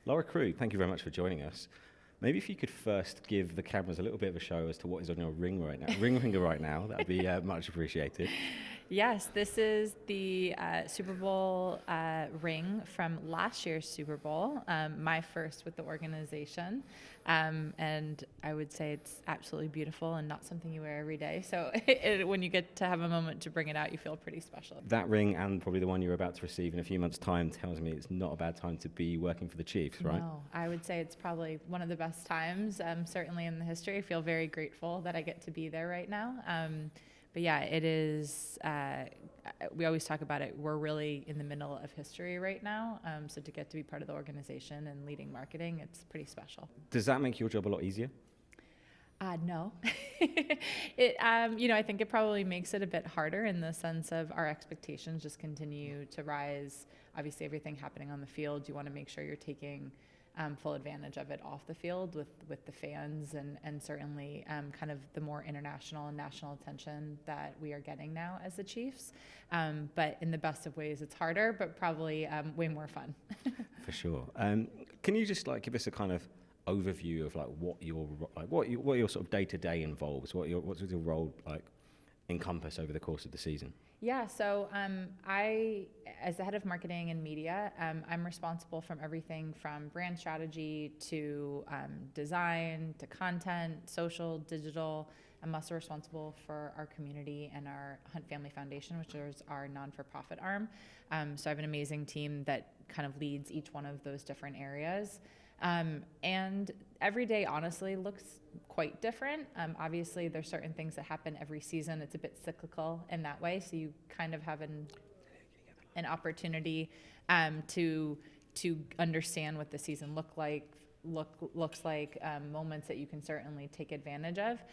Lara Krug, thank you very much for joining us. Maybe if you could first give the cameras a little bit of a show as to what is on your ring finger right now, that would be much appreciated. Yes, this is the Super Bowl ring from last year's Super Bowl, my first with the organization. And I would say it's absolutely beautiful and not something you wear every day. So when you get to have a moment to bring it out, you feel pretty special. That ring and probably the one you're about to receive in a few months' time tells me it's not a bad time to be working for the Chiefs, right? No, I would say it's probably one of the best times, certainly in the history. I feel very grateful that I get to be there right now. But yeah, it is, we always talk about it, we're really in the middle of history right now. So to get to be part of the organization and leading marketing, it's pretty special. Does that make your job a lot easier? No. I think it probably makes it a bit harder in the sense of our expectations just continue to rise. Obviously, everything happening on the field, you want to make sure you're taking full advantage of it off the field with the fans and certainly kind of the more international and national attention that we are getting now as the Chiefs. But in the best of ways, it's harder, but probably way more fun. For sure. Can you just give us a kind of overview of what your sort of day-to-day involves? What does your role encompass over the course of the season? Yeah, so I, as the head of marketing and media, I'm responsible from everything from brand strategy to design to content, social, digital. I'm also responsible for our community and our Hunt Family Foundation, which is our non-for-profit arm. So I have an amazing team that kind of leads each one of those different areas. And every day, honestly, looks quite different. Obviously, there's certain things that happen every season. It's a bit cyclical in that way, so you kind of have an opportunity to understand what the season looks like, moments that you can certainly take advantage of.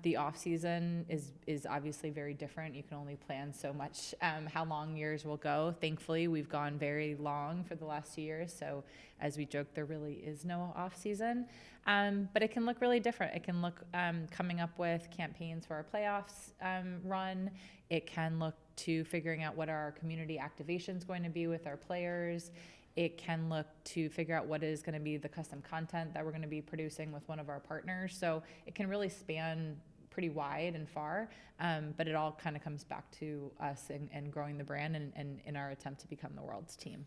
The off season is obviously very different. You can only plan so much how long years will go. Thankfully, we've gone very long for the last 2 years. So as we joke, there really is no off season. But it can look really different. It can look coming up with campaigns for our playoffs run. It can look to figuring out what our community activation is going to be with our players. It can look to figure out what is going to be the custom content that we're going to be producing with one of our partners. So it can really span pretty wide and far, but it all kind of comes back to us and growing the brand and in our attempt to become the world's team.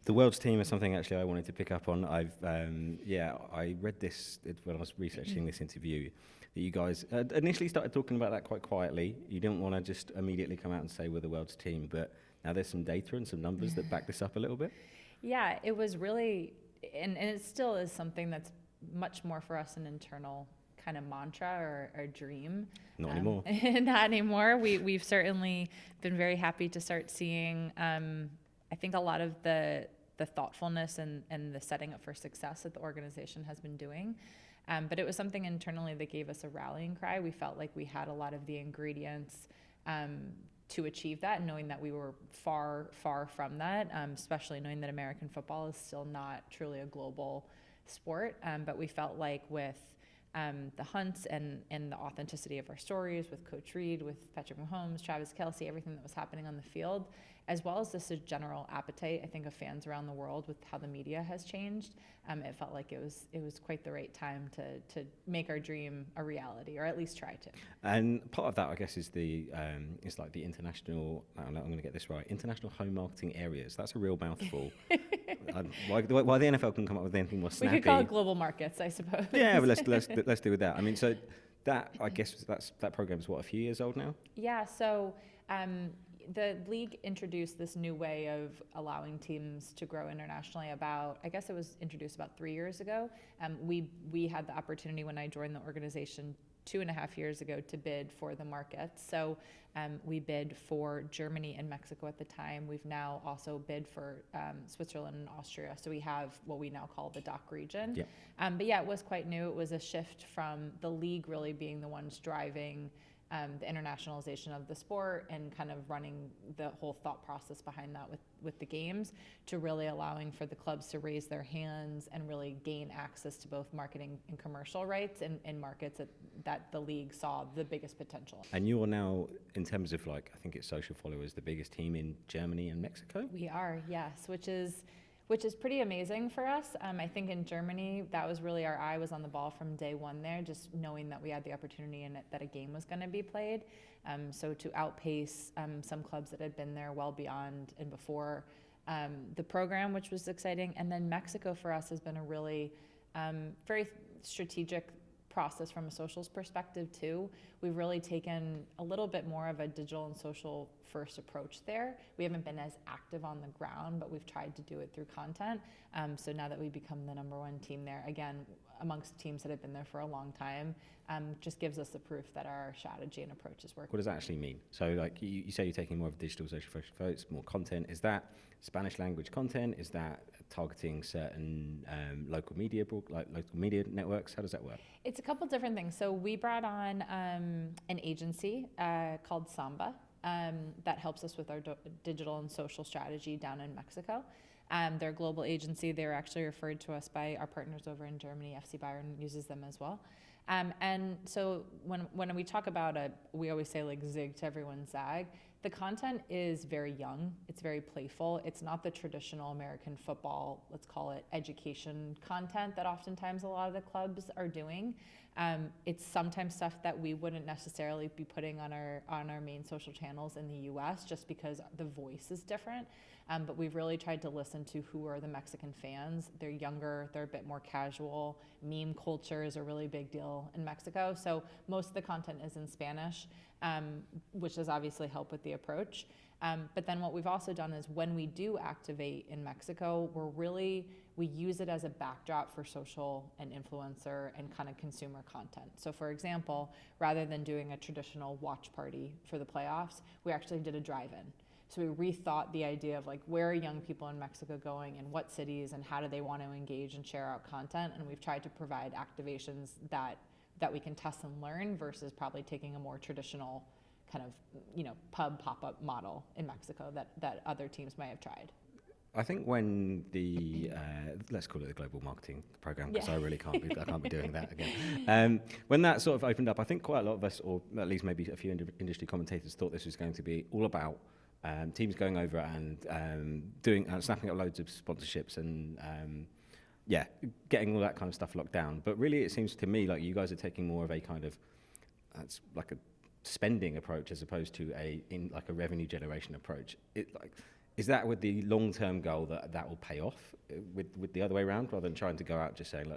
The world's team is something actually I wanted to pick up on. I read this when I was researching this interview, that you guys initially started talking about that quite quietly. You didn't want to just immediately come out and say we're the world's team, but now there's some data and some numbers that back this up a little bit. Yeah, it was really, and it still is something that's much more for us an internal kind of mantra or dream. Not anymore. Not anymore. We've certainly been very happy to start seeing, I think a lot of the thoughtfulness and the setting up for success that the organization has been doing. But it was something internally that gave us a rallying cry. We felt like we had a lot of the ingredients to achieve that, knowing that we were far, far from that, especially knowing that American football is still not truly a global sport. But we felt like with the hunts and the authenticity of our stories with Coach Reed, with Patrick Mahomes, Travis Kelce, everything that was happening on the field, as well as this general appetite, I think, of fans around the world with how the media has changed, it felt like it was quite the right time to make our dream a reality, or at least try to. And part of that, I guess, is the international. I'm going to get this right. International home marketing areas. That's a real mouthful. Why the NFL can come up with anything more snappy? We could call it global markets, I suppose. Yeah, but let's do with that. I mean, so that, I guess, that program is a few years old now. Yeah. So. The league introduced this new way of allowing teams to grow internationally it was introduced about 3 years ago. We had the opportunity when I joined the organization 2.5 years ago to bid for the markets. So we bid for Germany and Mexico at the time. We've now also bid for Switzerland and Austria. So we have what we now call the DACH region. Yep. But yeah, it was quite new. It was a shift from the league really being the ones driving the internationalization of the sport and kind of running the whole thought process behind that with the games, to really allowing for the clubs to raise their hands and really gain access to both marketing and commercial rights in markets that the league saw the biggest potential. And you are now, in terms of I think it's social followers, the biggest team in Germany and Mexico? We are, yes, which is which is pretty amazing for us. I think in Germany, that was really our eye was on the ball from day one there, just knowing that we had the opportunity and that a game was going to be played. So to outpace some clubs that had been there well beyond and before the program, which was exciting. And then Mexico for us has been a really very strategic process from a socials perspective too. We've really taken a little bit more of a digital and social first approach there. We haven't been as active on the ground, but we've tried to do it through content. So now that we become the #1 team there, again, amongst teams that have been there for a long time, just gives us the proof that our strategy and approach is working. What does that actually mean? So like you say you're taking more of a digital social first approach, more content. Is that Spanish language content? Is that targeting certain local media networks? How does that work? It's a couple different things. So we brought on an agency called Samba that helps us with our digital and social strategy down in Mexico. They're a global agency. They're actually referred to us by our partners over in Germany. FC Bayern uses them as well. And so when we talk about we always say like zig to everyone's zag. The content is very young. It's very playful. It's not the traditional American football, let's call it education content that oftentimes a lot of the clubs are doing. It's sometimes stuff that we wouldn't necessarily be putting on our main social channels in the US just because the voice is different. But we've really tried to listen to who are the Mexican fans. They're younger, they're a bit more casual. Meme culture is a really big deal in Mexico. So most of the content is in Spanish, which does obviously help with the approach. But then what we've also done is when we do activate in Mexico, we use it as a backdrop for social and influencer and kind of consumer content. So for example, rather than doing a traditional watch party for the playoffs, we actually did a drive-in. So we rethought the idea of like, where are young people in Mexico going and what cities and how do they want to engage and share out content? And we've tried to provide activations that we can test and learn versus probably taking a more traditional kind of, pub pop-up model in Mexico that other teams might have tried. I think when let's call it the global marketing program, because I really can't be doing that again. When that sort of opened up, I think quite a lot of us, or at least maybe a few industry commentators, thought this was going to be all about teams going over and snapping up loads of sponsorships and getting all that kind of stuff locked down. But really, it seems to me like you guys are taking more of a kind of that's like a spending approach as opposed to a revenue generation approach. Is that with the long-term goal that will pay off with the other way around, rather than trying to go out just saying,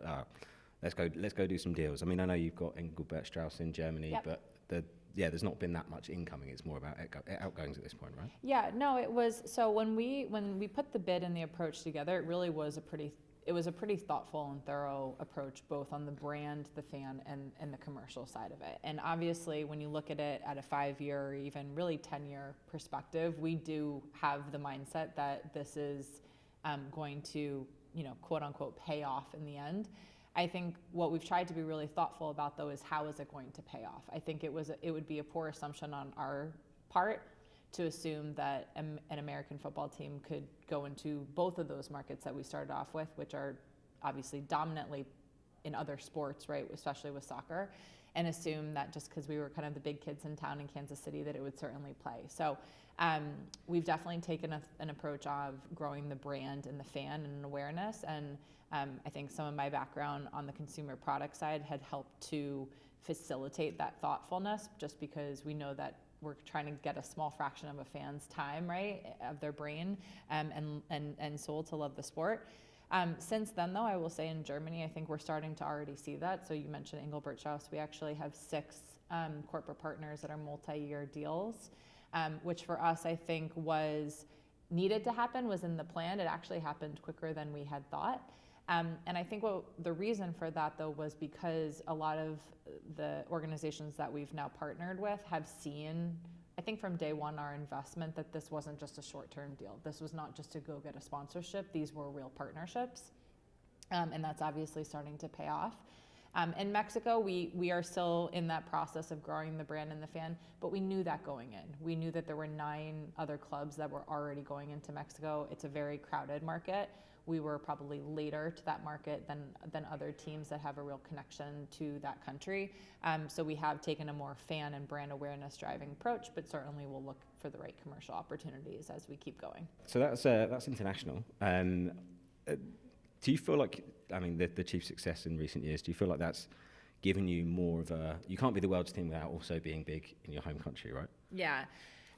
let's go do some deals? I mean, I know you've got Engelbert Strauss in Germany, yep. But there's not been that much incoming. It's more about outgoings at this point, right? Yeah, no, it was. So when we put the bid and the approach together, it really was a pretty thoughtful and thorough approach, both on the brand, the fan, and the commercial side of it. And obviously, when you look at it at a 5-year or even really 10-year perspective, we do have the mindset that this is going to, quote unquote, pay off in the end. I think what we've tried to be really thoughtful about, though, is how is it going to pay off? I think it would be a poor assumption on our part to assume that an American football team could go into both of those markets that we started off with, which are obviously dominantly in other sports, right, especially with soccer, and assume that just because we were kind of the big kids in town in Kansas City that it would certainly play. So we've definitely taken an approach of growing the brand and the fan and awareness, and I think some of my background on the consumer product side had helped to facilitate that thoughtfulness, just because we know that we're trying to get a small fraction of a fan's time, right, of their brain and soul to love the sport. Since then, though, I will say in Germany, I think we're starting to already see that. So you mentioned Engelbert Strauss. We actually have 6 corporate partners that are multi-year deals, which for us, I think was needed to happen, was in the plan. It actually happened quicker than we had thought. And I think the reason for that, though, was because a lot of the organizations that we've now partnered with have seen, I think from day one, our investment, that this wasn't just a short-term deal. This was not just to go get a sponsorship. These were real partnerships. And that's obviously starting to pay off. In Mexico, we are still in that process of growing the brand and the fan, but we knew that going in. We knew that there were 9 other clubs that were already going into Mexico. It's a very crowded market. We were probably later to that market than other teams that have a real connection to that country. So we have taken a more fan and brand awareness driving approach, but certainly we'll look for the right commercial opportunities as we keep going. So that's international. Do you feel like, I mean, the Chiefs' success in recent years, do you feel like that's given you more of a, you can't be the world's team without also being big in your home country, right? Yeah,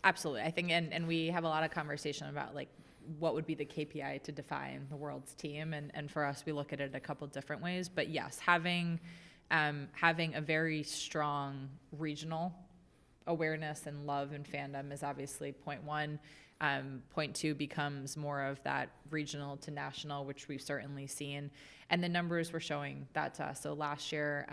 absolutely. I think, and we have a lot of conversation about like what would be the KPI to define the world's team. And for us, we look at it a couple different ways. But yes, having a very strong regional awareness and love and fandom is obviously point one. Point two becomes more of that regional to national, which we've certainly seen. And the numbers were showing that to us. So last year,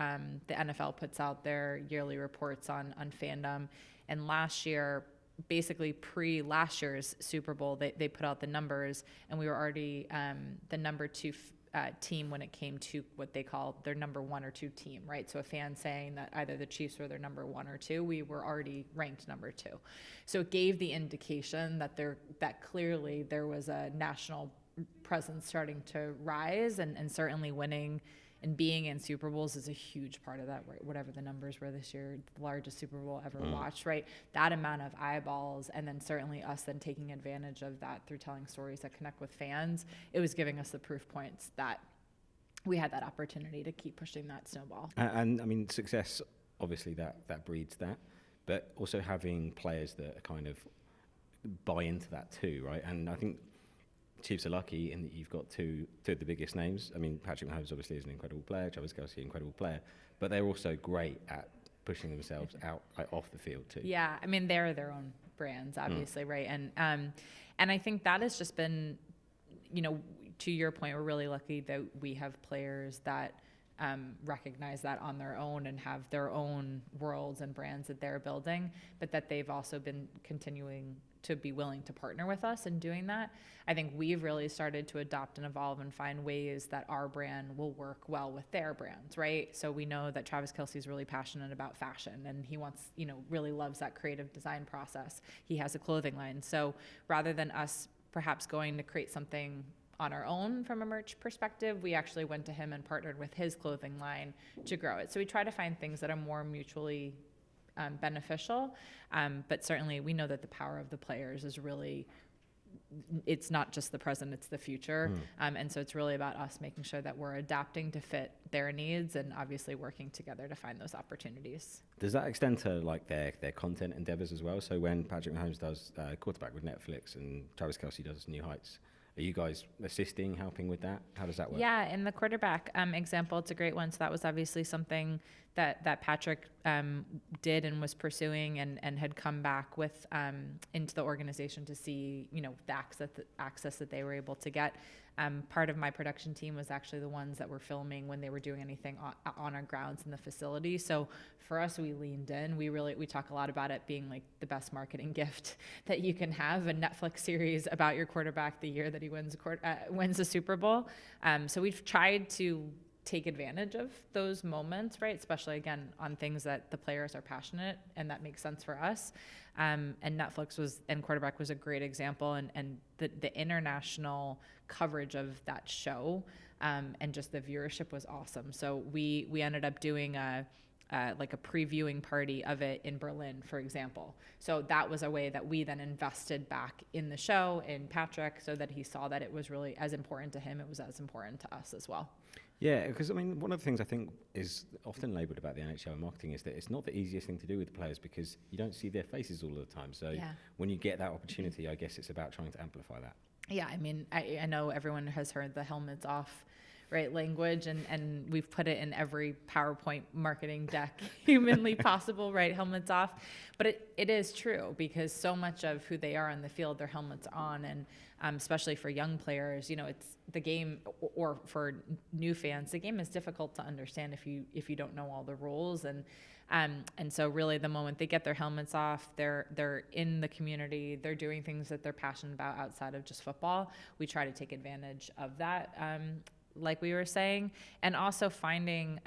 the NFL puts out their yearly reports on fandom. And last year, basically pre-last year's Super Bowl, they put out the numbers, and we were already the number two team when it came to what they call their number one or two team, right? So a fan saying that either the Chiefs were their number one or two, we were already ranked number two. So it gave the indication that that clearly there was a national presence starting to rise, and certainly winning and being in Super Bowls is a huge part of that, right? Whatever the numbers were this year, the largest Super Bowl ever watched, right? That amount of eyeballs, and then certainly us then taking advantage of that through telling stories that connect with fans, it was giving us the proof points that we had that opportunity to keep pushing that snowball. And I mean, success, obviously that breeds that, but also having players that kind of buy into that too, right? And I think Chiefs are lucky in that you've got two of the biggest names. I mean, Patrick Mahomes obviously is an incredible player, Travis Kelce, incredible player, but they're also great at pushing themselves out, like, off the field too. Yeah, I mean, they're their own brands, obviously, right? And I think that has just been, you know, to your point, we're really lucky that we have players that recognize that on their own and have their own worlds and brands that they're building, but that they've also been continuing to be willing to partner with us in doing that. I think we've really started to adopt and evolve and find ways that our brand will work well with their brands, right? So we know that Travis Kelce is really passionate about fashion, and he wants, you know, really loves that creative design process. He has a clothing line. So rather than us perhaps going to create something on our own from a merch perspective, we actually went to him and partnered with his clothing line to grow it. So we try to find things that are more mutually beneficial, but certainly we know that the power of the players is really, it's not just the present, it's the future. And so it's really about us making sure that we're adapting to fit their needs and obviously working together to find those opportunities. Does that extend to like their content endeavors as well? So when Patrick Mahomes does quarterback with Netflix and Travis Kelce does New Heights, are you guys assisting, helping with that? How does that work? Yeah, in the quarterback example, it's a great one. So that was obviously something that Patrick did and was pursuing and had come back with into the organization to see, you know, the access that they were able to get. Part of my production team was actually the ones that were filming when they were doing anything on our grounds in the facility. So for us, we leaned in. We talk a lot about it being like the best marketing gift that you can have, a Netflix series about your quarterback the year that he wins the Super Bowl. So we've tried to take advantage of those moments, right? Especially again on things that the players are passionate and that makes sense for us. And Netflix and quarterback was a great example, and the international coverage of that show and just the viewership was awesome. So we ended up doing like a previewing party of it in Berlin, for example. So that was a way that we then invested back in the show, in Patrick, so that he saw that it was really as important to him, it was as important to us as well. Yeah, because I mean, one of the things I think is often labelled about the NHL and marketing is that it's not the easiest thing to do with the players because you don't see their faces all the time. So when you get that opportunity, I guess it's about trying to amplify that. Yeah, I mean, I know everyone has heard the helmets off, right, language, and we've put it in every PowerPoint marketing deck humanly possible, right, helmets off. But it is true because so much of who they are on the field, their helmets on, and especially for young players, you know, it's the game, or for new fans, the game is difficult to understand if you don't know all the rules, and so really the moment they get their helmets off, they're in the community, they're doing things that they're passionate about outside of just football. We try to take advantage of that, like we were saying, and also finding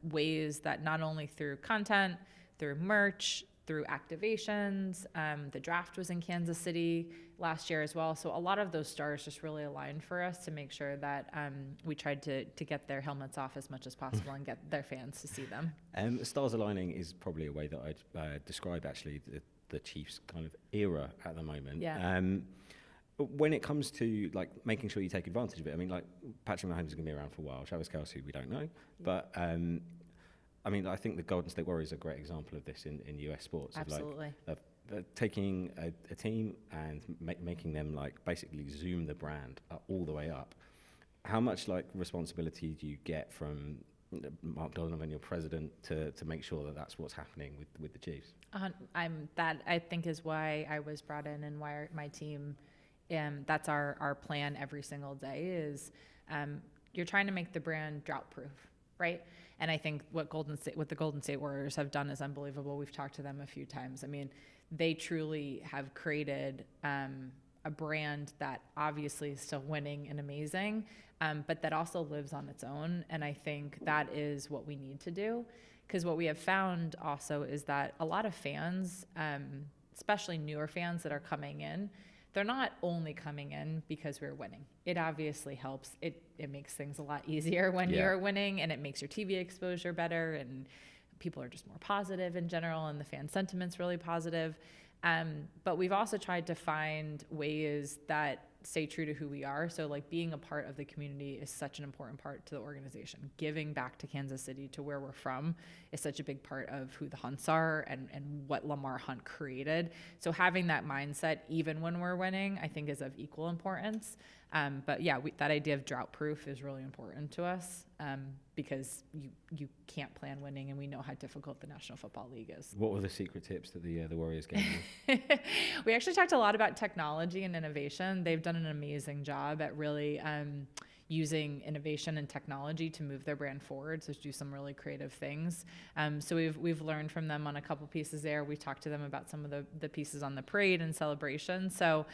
ways that not only through content, through merch, through activations. The draft was in Kansas City last year as well. So a lot of those stars just really aligned for us to make sure that we tried to get their helmets off as much as possible and get their fans to see them. Stars aligning is probably a way that I'd describe actually the Chiefs kind of era at the moment. Yeah. When it comes to like making sure you take advantage of it, I mean, like Patrick Mahomes is going to be around for a while. Travis Kelce, we don't know, but I mean, I think the Golden State Warriors are a great example of this in US sports. Absolutely. Of like taking a team and making them like basically zoom the brand all the way up. How much like responsibility do you get from Mark Donovan, your president, to make sure that that's what's happening with the Chiefs? That I think is why I was brought in and why my team. That's our plan every single day is you're trying to make the brand drought proof, right? And I think what the Golden State Warriors have done is unbelievable. We've talked to them a few times. I mean, they truly have created a brand that obviously is still winning and amazing, but that also lives on its own. And I think that is what we need to do, because what we have found also is that a lot of fans, especially newer fans that are coming in, they're not only coming in because we're winning. It obviously helps. It makes things a lot easier when you're winning, and it makes your TV exposure better, and people are just more positive in general, and the fan sentiment's really positive. But we've also tried to find ways that stay true to who we are. So like being a part of the community is such an important part to the organization. Giving back to Kansas City, to where we're from, is such a big part of who the Hunts are and what Lamar Hunt created. So having that mindset, even when we're winning, I think is of equal importance. But yeah, that idea of drought proof is really important to us, because you can't plan winning, and we know how difficult the National Football League is. What were the secret tips that the Warriors gave you? We actually talked a lot about technology and innovation. They've done an amazing job at really using innovation and technology to move their brand forward, so to do some really creative things. So we've learned from them on a couple pieces there. We talked to them about some of the pieces on the parade and celebration. So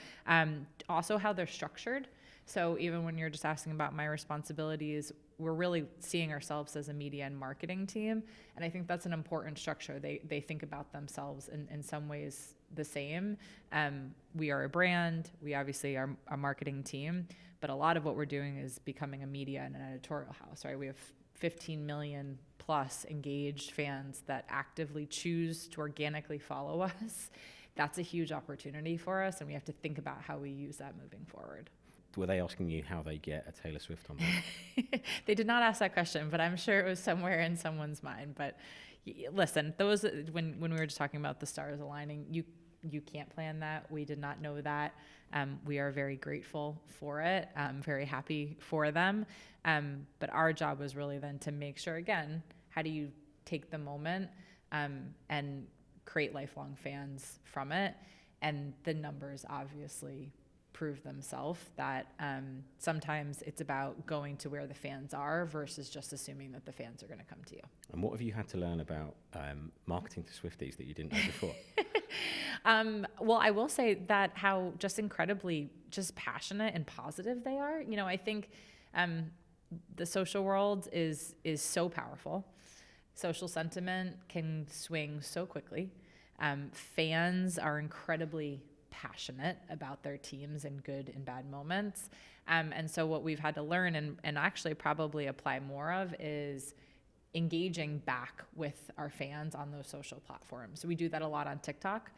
also how they're structured. So even when you're just asking about my responsibilities, we're really seeing ourselves as a media and marketing team. And I think that's an important structure. They think about themselves in some ways the same. We are a brand. We obviously are a marketing team. But a lot of what we're doing is becoming a media and an editorial house, right? We have 15 million plus engaged fans that actively choose to organically follow us. That's a huge opportunity for us, and we have to think about how we use that moving forward. Were they asking you how they get a Taylor Swift on board? They did not ask that question, but I'm sure it was somewhere in someone's mind. But listen, those when we were just talking about the stars aligning, you can't plan that. We did not know that. We are very grateful for it. Very happy for them. But our job was really then to make sure, again, how do you take the moment and create lifelong fans from it? And the numbers obviously prove themselves that sometimes it's about going to where the fans are versus just assuming that the fans are going to come to you. And what have you had to learn about marketing to Swifties that you didn't know before? Well, I will say that how just incredibly just passionate and positive they are. You know, I think the social world is so powerful. Social sentiment can swing so quickly. Fans are incredibly passionate about their teams in good and bad moments. And so what we've had to learn and actually probably apply more of is engaging back with our fans on those social platforms. So we do that a lot on TikTok,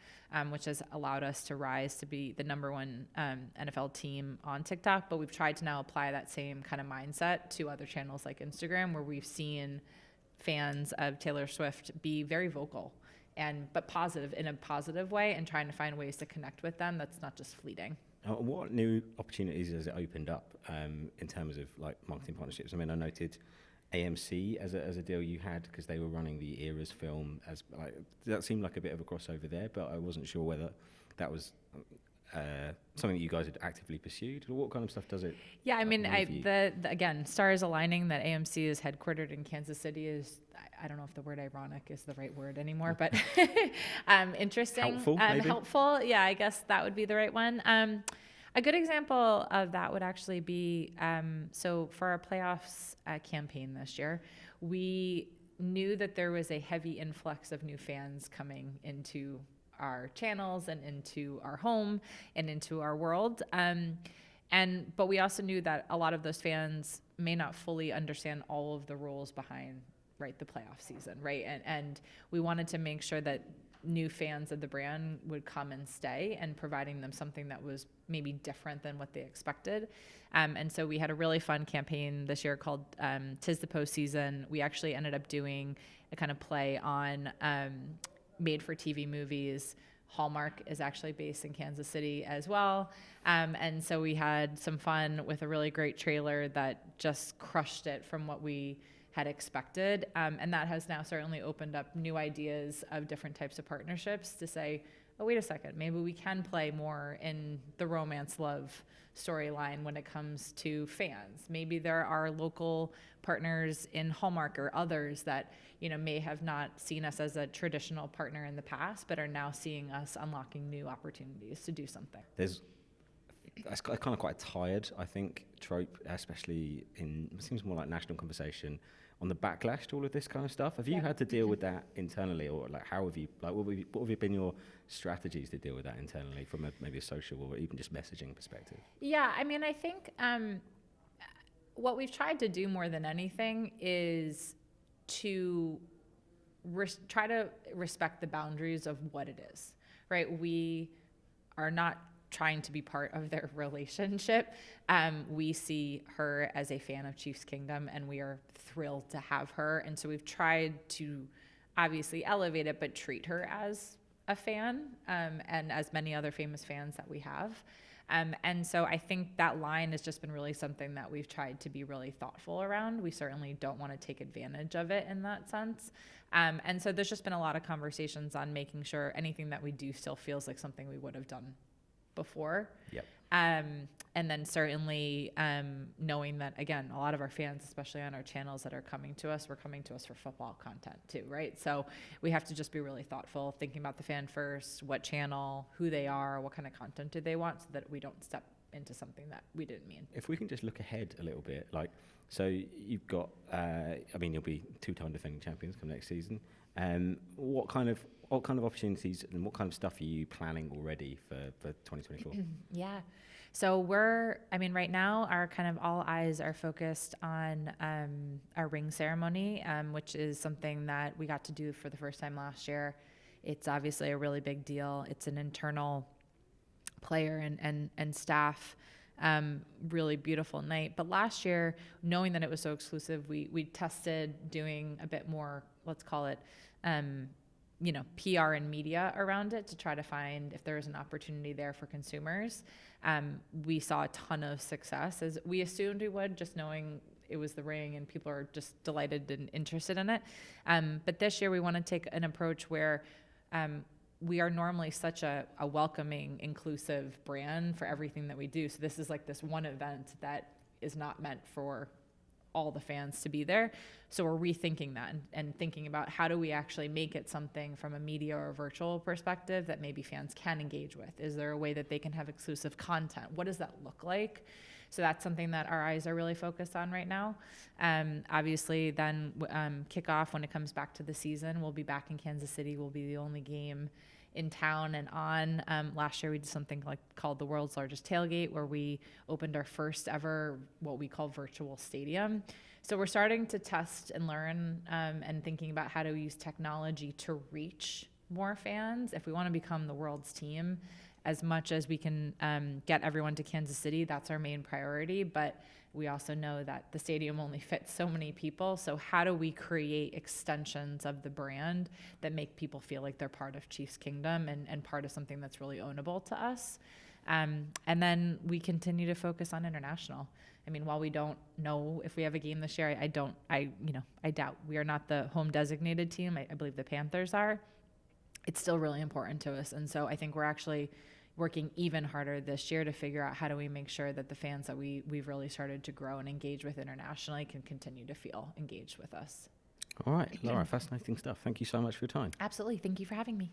which has allowed us to rise to be the #1 NFL team on TikTok. But we've tried to now apply that same kind of mindset to other channels like Instagram, where we've seen fans of Taylor Swift be very vocal but positive in a positive way, and trying to find ways to connect with them that's not just fleeting. What new opportunities has it opened up in terms of like marketing partnerships? I mean, I noted AMC as a deal you had because they were running the Eras film. That seemed like a bit of a crossover there, but I wasn't sure whether that was something that you guys had actively pursued. What kind of stuff does it? Yeah, I mean, again, stars aligning that AMC is headquartered in Kansas City is, I don't know if the word ironic is the right word anymore, but interesting. Helpful, maybe? Helpful. Yeah, I guess that would be the right one. A good example of that would actually be, so for our playoffs campaign this year, we knew that there was a heavy influx of new fans coming into our channels and into our home and into our world. But we also knew that a lot of those fans may not fully understand all of the rules behind, right, the playoff season, right? And we wanted to make sure that new fans of the brand would come and stay, and providing them something that was maybe different than what they expected. And so we had a really fun campaign this year called 'Tis the Postseason. We actually ended up doing a kind of play on made for TV movies. Hallmark is actually based in Kansas City as well. And so we had some fun with a really great trailer that just crushed it from what we had expected. And that has now certainly opened up new ideas of different types of partnerships to say, oh, wait a second, maybe we can play more in the romance love storyline when it comes to fans. Maybe there are local partners in Hallmark or others that, you know, may have not seen us as a traditional partner in the past, but are now seeing us unlocking new opportunities to do something. That's kind of quite a tired, I think, trope, especially in, it seems more like national conversation on the backlash to all of this kind of stuff. Have you had to deal with that internally, or like how have you, like what have been your strategies to deal with that internally from maybe a social or even just messaging perspective? Yeah, I mean, I think what we've tried to do more than anything is to try to respect the boundaries of what it is, right? We are not trying to be part of their relationship. We see her as a fan of Chiefs Kingdom, and we are thrilled to have her. And so we've tried to obviously elevate it, but treat her as a fan, and as many other famous fans that we have. And so I think that line has just been really something that we've tried to be really thoughtful around. We certainly don't want to take advantage of it in that sense. And so there's just been a lot of conversations on making sure anything that we do still feels like something we would have done before. Yep. And then certainly knowing that, again, a lot of our fans, especially on our channels that are coming to us, we're coming to us for football content too, right? So we have to just be really thoughtful, thinking about the fan first, what channel, who they are, what kind of content do they want, so that we don't step into something that we didn't mean. If we can just look ahead a little bit, like, so you've got, I mean, you'll be two-time defending champions come next season. What kind of opportunities and what kind of stuff are you planning already for 2024? Yeah. So right now our kind of all eyes are focused on our ring ceremony, which is something that we got to do for the first time last year. It's obviously a really big deal. It's an internal player and staff, really beautiful night. But last year, knowing that it was so exclusive, we tested doing a bit more, let's call it, PR and media around it to try to find if there was an opportunity there for consumers. We saw a ton of success, as we assumed we would, just knowing it was the ring and people are just delighted and interested in it. But this year we want to take an approach where we are normally such a welcoming, inclusive brand for everything that we do. So this is like this one event that is not meant for all the fans to be there. So we're rethinking that and thinking about how do we actually make it something from a media or virtual perspective that maybe fans can engage with. Is there a way that they can have exclusive content? What does that look like? So that's something that our eyes are really focused on right now. Obviously then kickoff, when it comes back to the season, we'll be back in Kansas City. We'll be the only game in town and on. Last year we did something called the world's largest tailgate, where we opened our first ever what we call virtual stadium. So we're starting to test and learn and thinking about how to use technology to reach more fans. If we want to become the world's team, as much as we can get everyone to Kansas City, that's our main priority. But we also know that the stadium only fits so many people. So how do we create extensions of the brand that make people feel like they're part of Chiefs Kingdom and part of something that's really ownable to us? And then we continue to focus on international. I mean, while we don't know if we have a game this year, I doubt. We are not the home designated team. I believe the Panthers are. It's still really important to us. And so I think we're actually working even harder this year to figure out how do we make sure that the fans that we've really started to grow and engage with internationally can continue to feel engaged with us. All right, Lara, fascinating stuff. Thank you so much for your time. Absolutely. Thank you for having me.